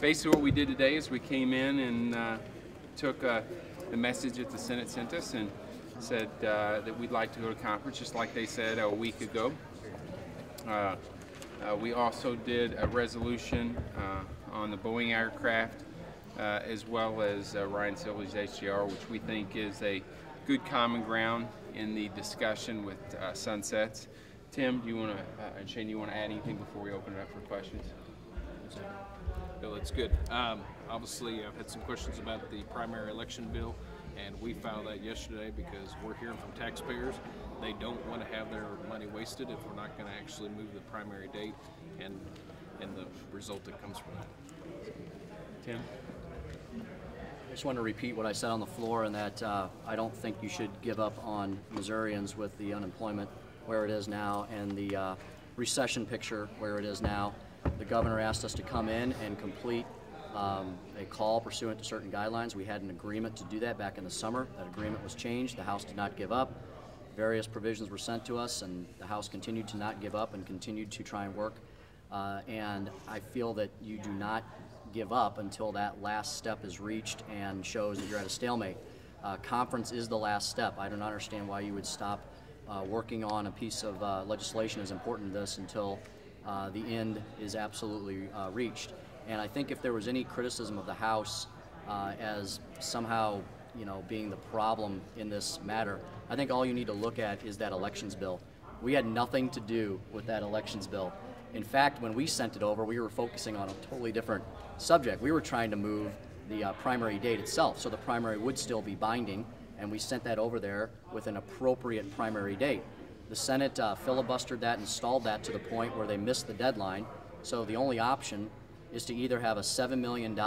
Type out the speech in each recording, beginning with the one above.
basically what we did today is we came in and took the message that the Senate sent us and said that we'd like to go to conference, just like they said a week ago. We also did a resolution on the Boeing aircraft, as well as Ryan Silver's HDR, which we think is a good common ground in the discussion with sunsets. Tim, do you want to, and Shane, do you want to add anything before we open it up for questions? No, that's good. Obviously, I've had some questions about the primary election bill, and we filed that yesterday because we're hearing from taxpayers. They don't want to have their money wasted if we're not going to actually move the primary date and the result that comes from that. Tim? I just want to repeat what I said on the floor, and that I don't think you should give up on Missourians with the unemployment where it is now and the recession picture where it is now. The governor asked us to come in and complete a call pursuant to certain guidelines. We had an agreement to do that back in the summer. That agreement was changed. The House did not give up. Various provisions were sent to us, and the House continued to not give up and continued to try and work. And I feel that you do not give up until that last step is reached and shows that you're at a stalemate. Conference is the last step. I don't understand why you would stop working on a piece of legislation as important as this until the end is absolutely reached. And I think if there was any criticism of the House as somehow, being the problem in this matter, I think all you need to look at is that elections bill. We had nothing to do with that elections bill. In fact, when we sent it over, we were focusing on a totally different subject. We were trying to move the primary date itself, so the primary would still be binding, and we sent that over there with an appropriate primary date. The Senate filibustered that and stalled that to the point where they missed the deadline, so the only option is to either have a $7 million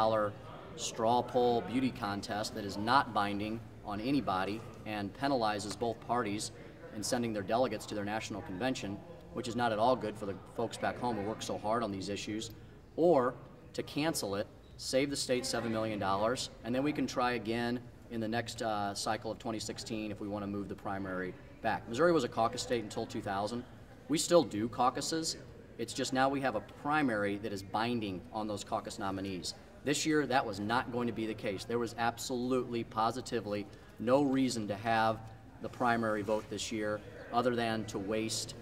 straw poll beauty contest that is not binding on anybody and penalizes both parties in sending their delegates to their national convention, which is not at all good for the folks back home who work so hard on these issues, or to cancel it, save the state $7 million, and then we can try again in the next cycle of 2016 if we want to move the primary back. Missouri was a caucus state until 2000. We still do caucuses. It's just now we have a primary that is binding on those caucus nominees. This year, that was not going to be the case. There was absolutely, positively no reason to have the primary vote this year other than to waste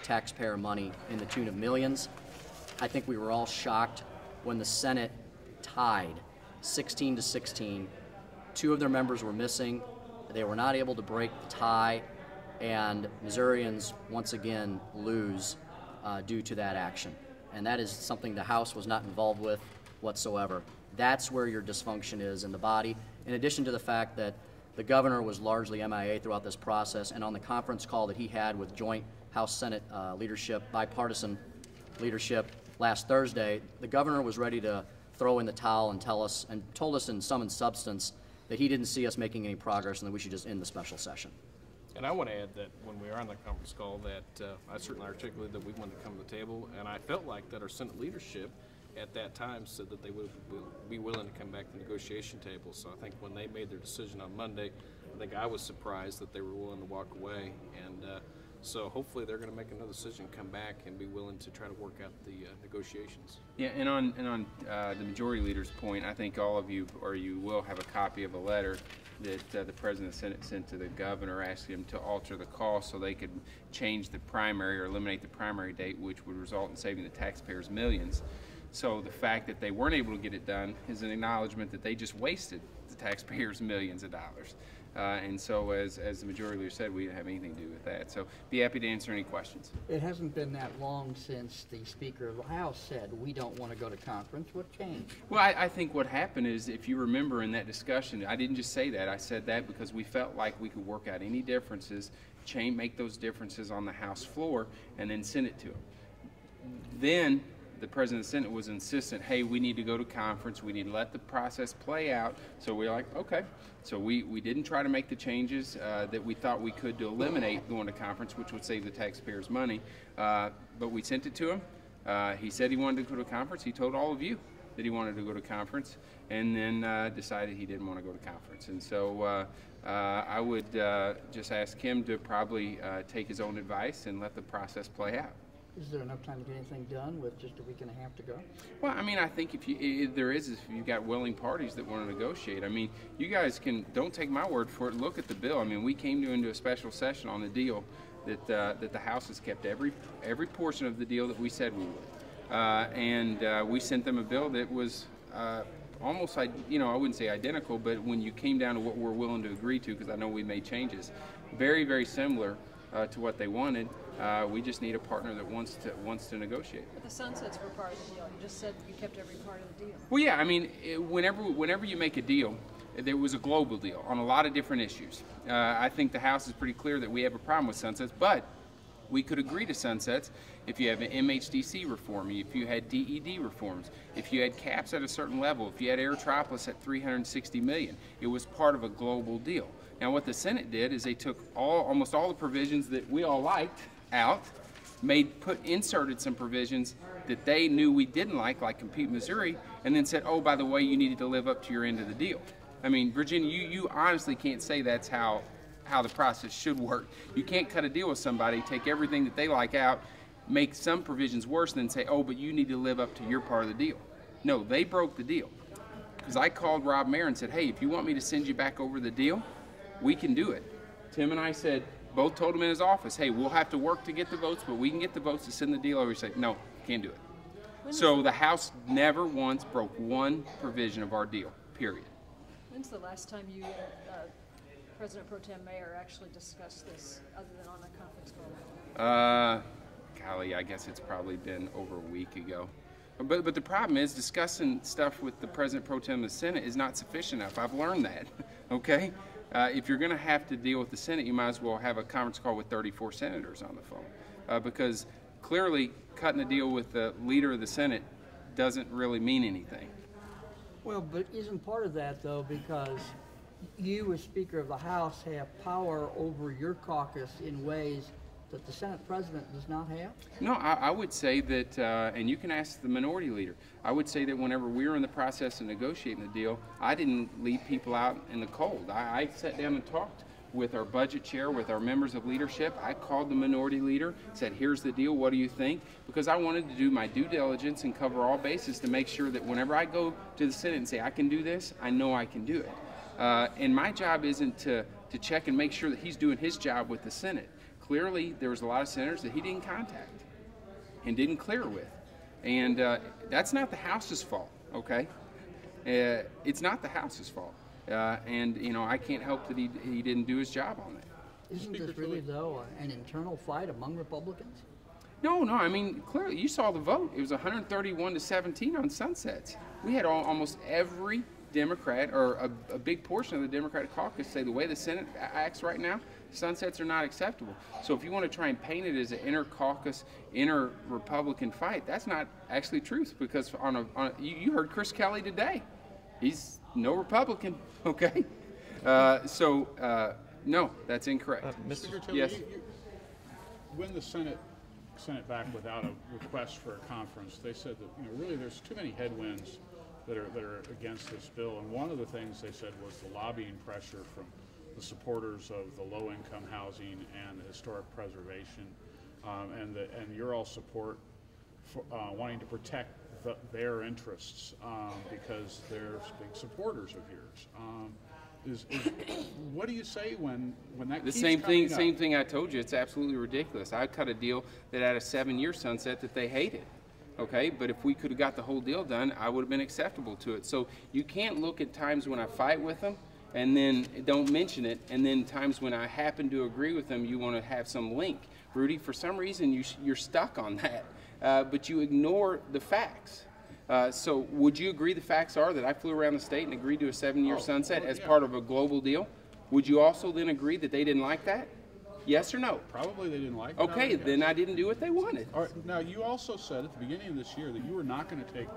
taxpayer money in the tune of millions. I think we were all shocked when the Senate tied 16-16. Two of their members were missing. They were not able to break the tie, and Missourians once again lose due to that action. And that is something the House was not involved with whatsoever. That's where your dysfunction is in the body, in addition to the fact that the governor was largely MIA throughout this process, and on the conference call that he had with joint House-Senate leadership, bipartisan leadership last Thursday, the governor was ready to throw in the towel and told us in sum and substance that he didn't see us making any progress and that we should just end the special session. And I want to add that when we were on the conference call that I certainly articulated that we wanted to come to the table, and I felt like that our Senate leadership at that time said that they would be willing to come back to the negotiation table. So I think when they made their decision on Monday, I think I was surprised that they were willing to walk away. And so hopefully they're going to make another decision, come back, and be willing to try to work out the negotiations. Yeah, and on the majority leader's point, I think all of you, or you will have a copy of a letter that the President of the Senate sent to the governor asking him to alter the call so they could change the primary or eliminate the primary date, which would result in saving the taxpayers millions. So the fact that they weren't able to get it done is an acknowledgement that they just wasted the taxpayers millions of dollars. And so as the majority leader said, we didn't have anything to do with that. So be happy to answer any questions. It hasn't been that long since the Speaker of the House said, we don't want to go to conference. What changed? Well, I think what happened is, if you remember in that discussion, I didn't just say that. I said that because we felt like we could work out any differences, make those differences on the House floor, and then send it to them. Then the President of the Senate was insistent, hey, we need to go to conference, we need to let the process play out. So we're like, okay. So we didn't try to make the changes that we thought we could to eliminate going to conference, which would save the taxpayers money. But we sent it to him. He said he wanted to go to conference. He told all of you that he wanted to go to conference, and then decided he didn't want to go to conference. And so I would just ask him to probably take his own advice and let the process play out. Is there enough time to get anything done with just a week and a half to go? Well, I mean, I think if you've got willing parties that want to negotiate. I mean, you guys don't take my word for it. Look at the bill. I mean, we came into a special session on the deal that the House has kept every portion of the deal that we said we would, and we sent them a bill that was almost, I wouldn't say identical, but when you came down to what we're willing to agree to, because I know we made changes, very, very similar to what they wanted. We just need a partner that wants to negotiate. But the sunsets were part of the deal. You just said you kept every part of the deal. Well, yeah, I mean, whenever you make a deal, there was a global deal on a lot of different issues. I think the House is pretty clear that we have a problem with sunsets, but we could agree to sunsets if you have an MHDC reform, if you had DED reforms, if you had caps at a certain level, if you had Aerotropolis at $360 million. It was part of a global deal. Now, what the Senate did is they took almost all the provisions that we all liked out, inserted some provisions that they knew we didn't like Compete Missouri, and then said, oh, by the way, you needed to live up to your end of the deal. I mean, Virginia, you honestly can't say that's how the process should work. You can't cut a deal with somebody, take everything that they like out, make some provisions worse, and then say, oh, but you need to live up to your part of the deal. No, they broke the deal. Because I called Rob Mayer and said, hey, if you want me to send you back over the deal, we can do it. Tim and I both told him in his office, hey, we'll have to work to get the votes, but we can get the votes to send the deal over. He said, no, can't do it. So the House never once broke one provision of our deal, period. When's the last time you and President Pro Tem Mayer actually discussed this, other than on a conference call? Golly, I guess it's probably been over a week ago. But the problem is discussing stuff with the President Pro Tem of the Senate is not sufficient enough. I've learned that, okay? If you're going to have to deal with the Senate, you might as well have a conference call with 34 senators on the phone, because clearly cutting a deal with the leader of the Senate doesn't really mean anything. Well, but isn't part of that, though, because you as Speaker of the House have power over your caucus in ways that the Senate President does not have? No, I would say that, and you can ask the minority leader, I would say that whenever we were in the process of negotiating the deal, I didn't leave people out in the cold. I sat down and talked with our budget chair, with our members of leadership. I called the minority leader, said, here's the deal, what do you think? Because I wanted to do my due diligence and cover all bases to make sure that whenever I go to the Senate and say I can do this, I know I can do it. And my job isn't to check and make sure that he's doing his job with the Senate. Clearly, there was a lot of senators that he didn't contact and didn't clear with. And that's not the House's fault, okay? It's not the House's fault. And, I can't help that he didn't do his job on that. Isn't this really, though, an internal fight among Republicans? No, I mean, clearly, you saw the vote. It was 131 to 17 on sunsets. We had almost every Democrat, or a big portion of the Democratic caucus, say the way the Senate acts right now, sunsets are not acceptable. So if you want to try and paint it as an inter-caucus, inter-Republican fight, that's not actually truth, because you heard Chris Kelly today. He's no Republican, okay? No, that's incorrect. Mr. Tilley, yes. When the Senate sent it back without a request for a conference, they said that really there's too many headwinds that are against this bill, and one of the things they said was the lobbying pressure from the supporters of the low-income housing and the historic preservation, and your all support for wanting to protect their interests because they're big supporters of yours. What do you say when that the keeps same coming thing? up? Same thing I told you. It's absolutely ridiculous. I cut a deal that had a 7-year sunset that they hated. Okay, but if we could have got the whole deal done, I would have been acceptable to it. So you can't look at times when I fight with them and then don't mention it, and then times when I happen to agree with them, you want to have some link. Rudy, for some reason, you're stuck on that, but you ignore the facts. So would you agree the facts are that I flew around the state and agreed to a 7-year sunset as part of a global deal? Would you also then agree that they didn't like that? Yes or no? Probably they didn't like it. Okay, then I didn't do what they wanted. All right, now you also said at the beginning of this year that you were not going to take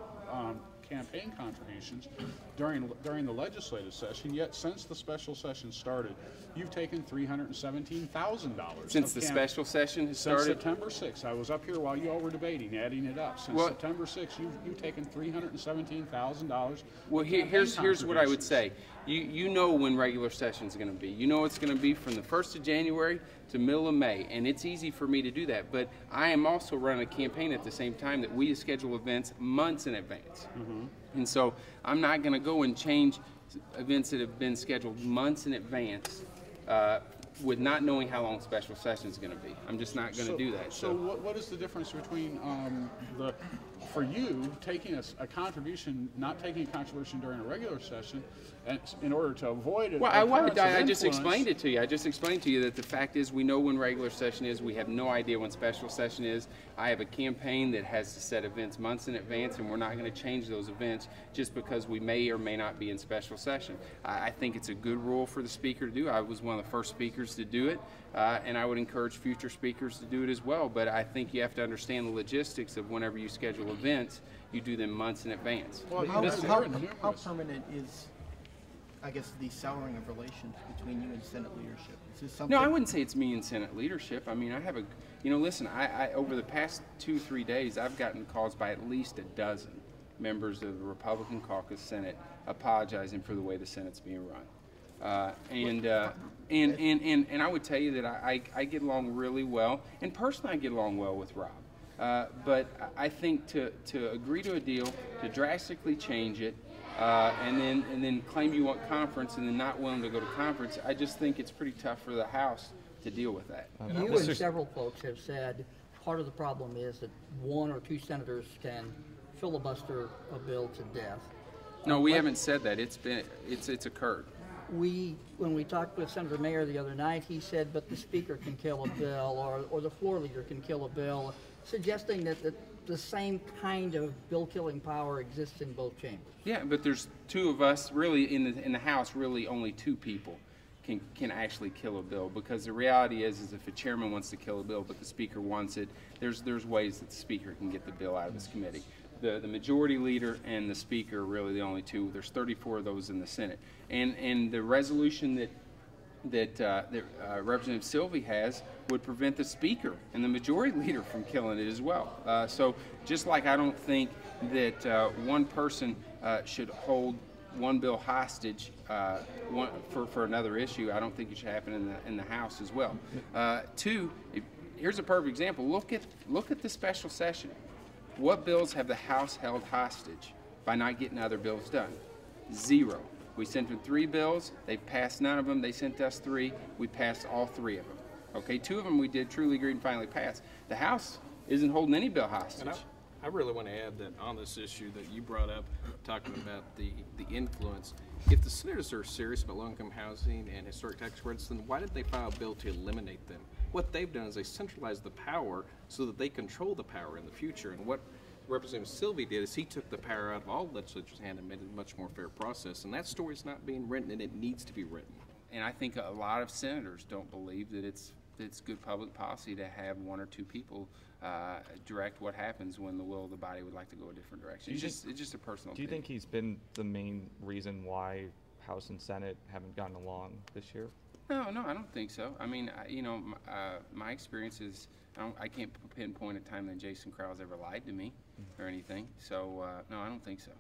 campaign contributions during the legislative session, yet since the special session started, you've taken $317,000. Since the special session has started? Since September 6th. I was up here while you all were debating, adding it up. Since September 6th, you've taken $317,000. Well, here's what I would say. You know when regular session is going to be. You know it's going to be from the 1st of January to middle of May, and it's easy for me to do that. But I am also running a campaign at the same time that we schedule events months in advance. And so I'm not going to go and change events that have been scheduled months in advance with not knowing how long special session is going to be. I'm just not going to do that. So what is the difference between for you taking a contribution, not taking a contribution during a regular session, and in order to avoid it? Well, I just explained it to you. I just explained to you that the fact is we know when regular session is. We have no idea when special session is. I have a campaign that has to set events months in advance, and we're not going to change those events just because we may or may not be in special session. I think it's a good rule for the speaker to do. I was one of the first speakers to do it, and I would encourage future speakers to do it as well. But I think you have to understand the logistics of whenever you schedule events, you do them months in advance. Well, How permanent is, I guess, the souring of relations between you and Senate leadership? Is this something? No, I wouldn't say it's me and Senate leadership. I mean, I have listen, I over the past 2-3 days, I've gotten calls by at least a dozen members of the Republican caucus Senate apologizing for the way the Senate's being run. And I would tell you that I get along really well, and personally I get along well with Rob. But I think to agree to a deal, to drastically change it, and then claim you want conference and then not willing to go to conference, I just think it's pretty tough for the House to deal with that. You and several folks have said part of the problem is that 1 or 2 senators can filibuster a bill to death. No, we haven't said that. It's occurred. When we talked with Senator Mayer the other night, he said, but the speaker can kill a bill, or the floor leader can kill a bill, suggesting that the same kind of bill-killing power exists in both chambers. Yeah, but there's 2 of us, really, in the House, really only 2 people can actually kill a bill, because the reality is if a chairman wants to kill a bill but the speaker wants it, there's ways that the speaker can get the bill out of his committee. The majority leader and the speaker are really the only 2. There's 34 of those in the Senate, and the resolution that Representative Sylvie has would prevent the speaker and the majority leader from killing it as well. So just like I don't think that one person should hold one bill hostage for another issue, I don't think it should happen in the House as well. 2, here's a perfect example. Look at the special session. What bills have the House held hostage by not getting other bills done? 0. We sent them 3 bills. They passed none of them. They sent us 3. We passed all 3 of them. Okay, 2 of them we did truly agree and finally pass. The House isn't holding any bill hostage. And I really want to add that on this issue that you brought up, talking about the influence, if the senators are serious about low-income housing and historic tax credits, then why did they file a bill to eliminate them? What they've done is they centralized the power so that they control the power in the future. And what Representative Sylvie did is he took the power out of all legislatures' hand and made it a much more fair process. And that story's not being written, and it needs to be written. And I think a lot of senators don't believe that it's good public policy to have 1 or 2 people direct what happens when the will of the body would like to go a different direction. It's just a personal opinion. Do you think he's been the main reason why House and Senate haven't gotten along this year? No, I don't think so. I mean, my experience is I can't pinpoint a time that Jason Krause ever lied to me or anything. So, no, I don't think so.